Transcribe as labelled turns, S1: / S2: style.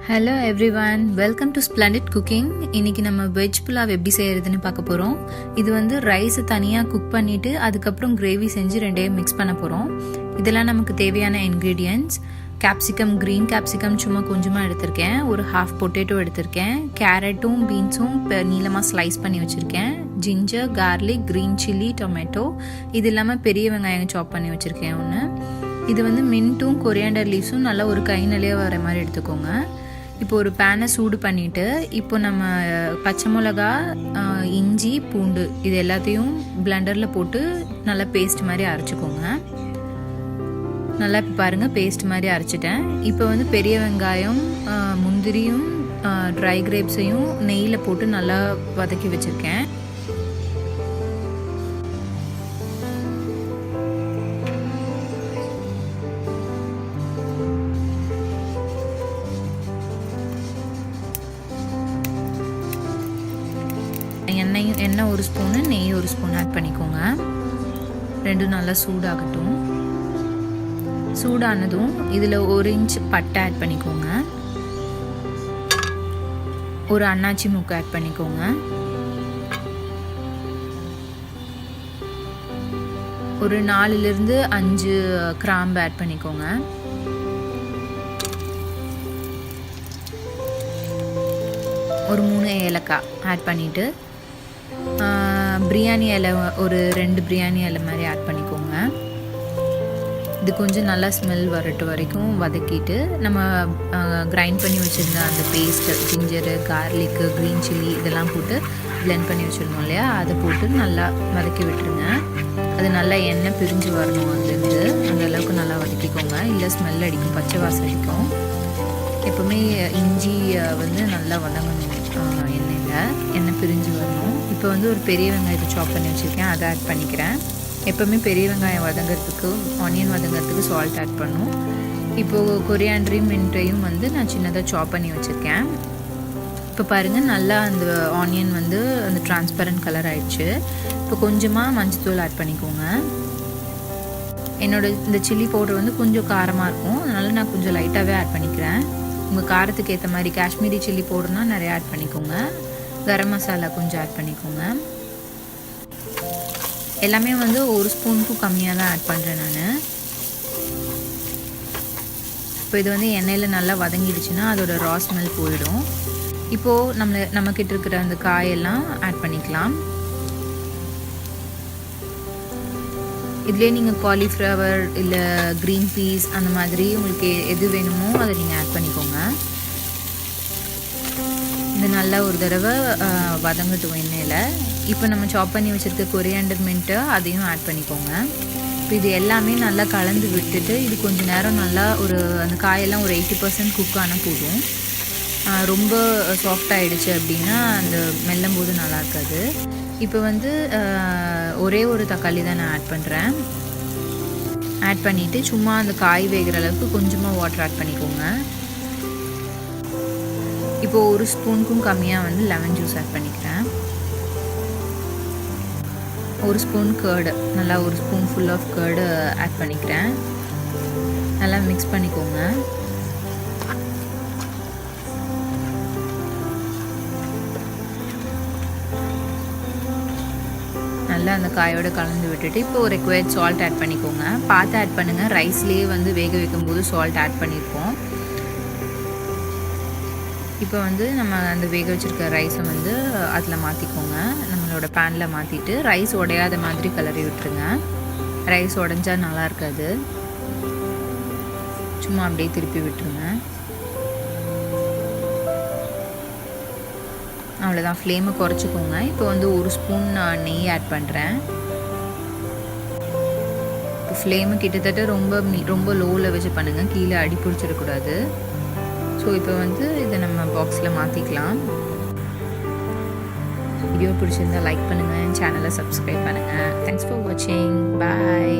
S1: Hello everyone, welcome to Splendid Cooking. இன்னைக்கு நம்ம veg pulao எப்படி செய்யறதுன்னு பார்க்க போறோம். இது வந்து ரைஸ் தனியா குக் பண்ணிட்டு அதுக்கு அப்புறம் கிரேவி செஞ்சு ரெண்டையும் மிக்ஸ் பண்ண போறோம். இதெல்லாம் நமக்கு தேவையான ingredients. கேப்சிகம், green கேப்சிகம் சும்மா கொஞ்சமா எடுத்திருக்கேன். ஒரு half potato எடுத்திருக்கேன். கேரட்டும் பீன்ஸும் நீளமா ஸ்லைஸ் பண்ணி வச்சிருக்கேன். ginger, garlic, green chili, tomato. இது இல்லாம பெரிய வெங்காயம் சாப் பண்ணி வச்சிருக்கேன் ஒன்னு. இது வந்து மின்ட்டும் கொரியாண்டர் லீவ்ஸும் நல்லா ஒரு கை நிறைய வர மாதிரி எடுத்துக்கோங்க. இப்போ ஒரு பேனை சூடு பண்ணிவிட்டு இப்போ நம்ம பச்சை மிளகா, இஞ்சி, பூண்டு இது எல்லாத்தையும் பிளெண்டரில் போட்டு நல்லா பேஸ்ட் மாதிரி அரைச்சிக்கோங்க. நல்லா இப்போ பாருங்கள் பேஸ்ட் மாதிரி அரைச்சிட்டேன். இப்போ வந்து பெரிய வெங்காயம், முந்திரியும் ட்ரை கிரேப்ஸையும் நெய்யில் போட்டு நல்லா வதக்கி வச்சுருக்கேன். எண்ணெய் ஒரு ஸ்பூனு, நெய் ஒரு ஸ்பூன் ஆட் பண்ணிக்கோங்க. ரெண்டும் நல்லா சூடாகட்டும். சூடானதும் இதில் 1 இன்ச் பட்டை ஆட் பண்ணிக்கோங்க. ஒரு அன்னாச்சி மூக்கு ஆட் பண்ணிக்கோங்க. ஒரு 4லிருந்து 5 கிராம்பு ஆட் பண்ணிக்கோங்க. ஒரு 3 ஏலக்காய் ஆட் பண்ணிவிட்டு பிரியாணி இலை ஒரு 2 பிரியாணி இலை மாதிரி ஆட் பண்ணிக்கோங்க. இது கொஞ்சம் நல்லா ஸ்மெல் வரட்டு வரைக்கும் வதக்கிட்டு நம்ம கிரைண்ட் பண்ணி வச்சுருந்த அந்த paste ginger, garlic, green chilli இதெல்லாம் போட்டு பிளெண்ட் பண்ணி வச்சுருந்தோம் இல்லையா, அதை போட்டு நல்லா வதக்கி விட்டுருங்க. அது நல்லா எண்ணெய் பிரிஞ்சு வரணும். அதுலேருந்து அந்த அளவுக்கு நல்லா வதக்கிக்கோங்க, இல்லை ஸ்மெல் அடிக்கும், பச்சை வாசம் அடிக்கும். எப்போவுமே இஞ்சி வந்து நல்லா வதங்கணும், எண்ணெய் பிரிஞ்சு வரணும். இப்போ வந்து ஒரு பெரிய வெங்காயத்தை சாப் பண்ணி வச்சுருக்கேன், அதை ஆட் பண்ணிக்கிறேன். எப்போவுமே பெரிய வெங்காயம் வதங்கிறதுக்கு, ஆனியன் வதங்கிறதுக்கு சால்ட் ஆட் பண்ணும். இப்போது கொரியாண்டரையும் மின்ட்டையும் வந்து நான் சின்னதாக சாப் பண்ணி வச்சுருக்கேன். இப்போ பாருங்கள் நல்லா அந்த ஆனியன் வந்து அந்த டிரான்ஸ்பரண்ட் கலர் ஆயிடுச்சு. இப்போ கொஞ்சமாக மஞ்சத்தூள் ஆட் பண்ணிக்கோங்க. இந்த சில்லி பவுடர் வந்து கொஞ்சம் காரமாக இருக்கும், அதனால் நான் கொஞ்சம் லைட்டாகவே ஆட் பண்ணிக்கிறேன். உங்கள் காரத்துக்கு ஏற்ற மாதிரி காஷ்மீரி சில்லி பவுடர்னால் நிறையா ஆட் பண்ணிக்கோங்க. கரம் மசாலா கொஞ்சம் ஆட் பண்ணிக்கோங்க. எல்லாமே வந்து 1 ஸ்பூனுக்கும் கம்மியாக தான் ஆட் பண்ணுறேன் நான். இப்போ இது வந்து எண்ணெயில் நல்லா வதங்கிடுச்சுன்னா அதோட ரா ஸ்மெல் போயிடும். இப்போது நம்மக்கிட்ட இருக்கிற அந்த காயெல்லாம் ஆட் பண்ணிக்கலாம். இதுலேயே நீங்கள் காலிஃப்ளவர் இல்லை க்ரீன் பீஸ் அந்த மாதிரி உங்களுக்கு எது வேணுமோ அதை நீங்கள் ஆட் பண்ணிக்கோங்க. இது நல்லா ஒரு தடவை வதங்கட்டும் எண்ணெயில். இப்போ நம்ம சாப் பண்ணி வச்சுருக்க கொரியாண்டர் மின்ட்டு அதையும் ஆட் பண்ணிக்கோங்க. இப்போ இது எல்லாமே நல்லா கலந்து விட்டுட்டு இது கொஞ்சம் நேரம் நல்லா அந்த காயெல்லாம் ஒரு 80% குக் ஆனால் போதும். ரொம்ப சாஃப்டாகிடுச்சு அப்படின்னா அந்த மெல்லும் போது நல்லா இருக்காது. இப்போ வந்து ஒரே ஒரு தக்காளி தான் நான் ஆட் பண்ணுறேன். ஆட் பண்ணிவிட்டு சும்மா அந்த காய் வேகிற அளவுக்கு கொஞ்சமாக வாட்டர் ஆட் பண்ணிக்கோங்க. இப்போது 1 ஸ்பூனுக்கும் கம்மியாக வந்து லெமன் ஜூஸ் ஆட் பண்ணிக்கிறேன். 1 ஸ்பூன் கர்டு, நல்லா 1 spoon full of curd add பண்ணிக்கிறேன். நல்லா மிக்ஸ் பண்ணிக்கோங்க. நல்லா அந்த காயோடு கலந்து விட்டுட்டு இப்போ ஒரு ரெக்வயர்ட் சால்ட் ஆட் பண்ணிக்கோங்க. பார்த்து ஆட் பண்ணுங்கள், ரைஸ்லேயே வந்து வேக வைக்கும்போது சால்ட் ஆட் பண்ணியிருக்கோம். இப்போ வந்து நம்ம அந்த வேக வச்சுருக்க ரைஸை வந்து அதில் மாற்றிக்கோங்க. நம்மளோட பேனில் மாற்றிட்டு ரைஸ் உடையாத மாதிரி கிளறி விட்டுருங்க. ரைஸ் உடஞ்சா நல்லா இருக்காது, சும்மா அப்படியே திருப்பி விட்டுருங்க. அவ்வளோதான், ஃப்ளேமை குறைச்சிக்கோங்க. இப்போ வந்து 1 ஸ்பூன் நெய் ஆட் பண்ணுறேன். இப்போ ஃப்ளேமு கிட்டத்தட்ட ரொம்ப லோவில் வச்சு பண்ணுங்கள், கீழே அடி பிடிச்சிடக்கூடாது. ஸோ இப்போ வந்து இதை நம்ம பாக்ஸில் மாற்றிக்கலாம். வீடியோ பிடிச்சிருந்தால் லைக் பண்ணுங்கள், சேனலை சப்ஸ்கிரைப் பண்ணுங்கள். தேங்க்ஸ் ஃபார் வாட்சிங். பாய்.